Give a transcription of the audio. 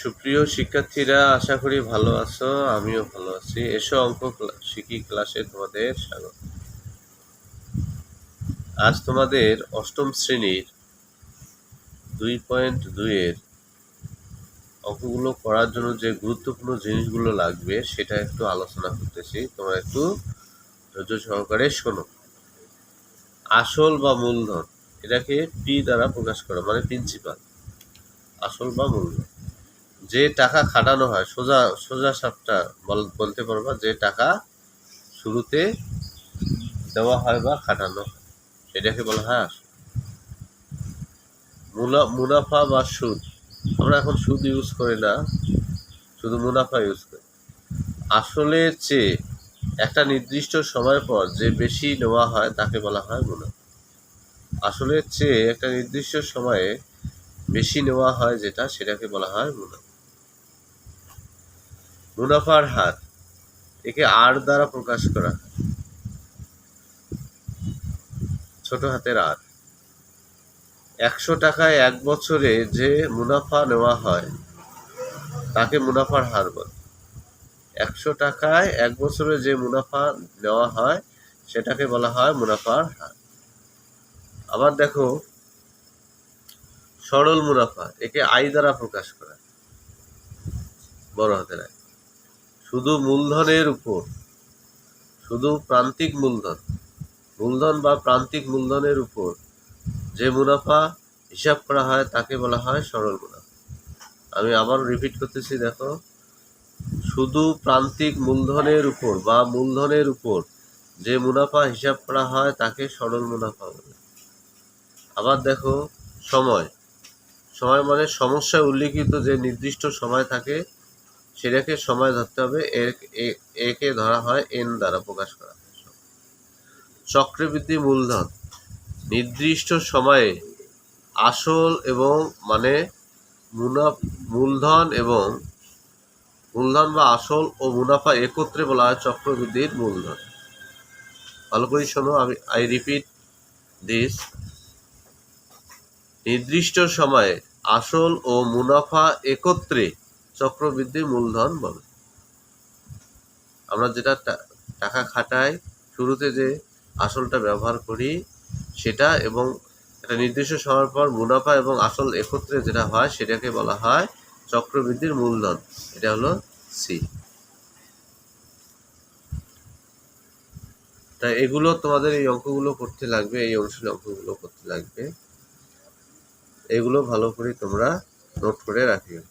সুপ্রিয় শিক্ষার্থীরা, আশা করি ভালো আছো। আমিও ভালো আছি। এসো অঙ্ক শিখি ক্লাসে তোমাদের স্বাগত। আজ তোমাদের অষ্টম শ্রেণীর 2.2 এর অঙ্কগুলো করার জন্য যে গুরুত্বপূর্ণ জিনিসগুলো লাগবে সেটা একটু আলোচনা করতেছি। তোমরা একটু ধৈর্য সহকারে শোনো। আসল বা মূলধন, এটাকে পি দ্বারা প্রকাশ করা, মানে প্রিন্সিপাল। আসল বা মূলধন, যে টাকা খাটানো হয়, সোজা সোজা সাপটা বলতে পারবা, যে টাকা শুরুতে দেওয়া হয় বা খাটানো হয় সেটাকে বলা হয় আসল। মুনাফা বা সুদ, আমরা এখন সুদ ইউজ করি না, শুধু মুনাফা ইউজ করি। আসলের চেয়ে একটা নির্দিষ্ট সময় পর যে বেশি নেওয়া হয় তাকে বলা হয় মুনাফা। আসলের চেয়ে একটা নির্দিষ্ট সময়ে বেশি নেওয়া হয় যেটা, সেটাকে বলা হয় মুনাফা। মুনাফার হার, একে আর দ্বারা প্রকাশ করা হয়, ছোট হাতের আর। 100 টাকায় 1 বছরে যে মুনাফা নেওয়া হয় তাকে মুনাফার হার বলে। 100 টাকায় 1 বছরে যে মুনাফা নেওয়া হয় সেটাকে বলা হয় মুনাফার হার। আবার দেখো, সরল মুনাফা, একে আই দ্বারা প্রকাশ করা, বড় হাতের আই। শুধু মূলধনের উপর, শুধু প্রান্তিক মূলধন বা প্রান্তিক মূলধনের উপর যে মুনাফা হিসাব করা হয় তাকে বলা হয় সরল মুনাফা। আমি আবার রিপিট করতেছি, দেখো, শুধু প্রান্তিক মূলধনের উপর বা মূলধনের উপর যে মুনাফা হিসাব করা হয় তাকে সরল মুনাফা বলে। আবার দেখো, সময় মানে সমস্যায় উল্লিখিত যে নির্দিষ্ট সময় থাকে সেটাকে সময় ধরতে হবে, একে ধরা হয় এন দ্বারা প্রকাশ করা হয়। চক্রবৃদ্ধি মূলধন, নির্দিষ্ট সময়ে আসল এবং মানে মূলধন বা আসল ও মুনাফা একত্রে বলা হয় চক্রবৃদ্ধির মূলধন। ভালো করে শোনো, আই রিপিট দিস। নির্দিষ্ট সময়ে আসল ও মুনাফা একত্রে চক্রবৃদ্ধি মূলধন বলে। আমরা যেটা টাকা খাটাই, শুরুতে যে আসলটা ব্যবহার করি সেটা, এবং একটা নির্দিষ্ট সময়ের পর মুনাফা এবং আসল একত্রে যেটা হয় সেটাকে বলা হয় চক্রবৃদ্ধির মূলধন। এটা হলো সি। তাই এগুলো তোমাদের এই অঙ্কগুলো করতে লাগবে, এই অনুশীলনী অঙ্কগুলো করতে লাগবে। এগুলো ভালো করে তোমরা নোট করে রাখিও।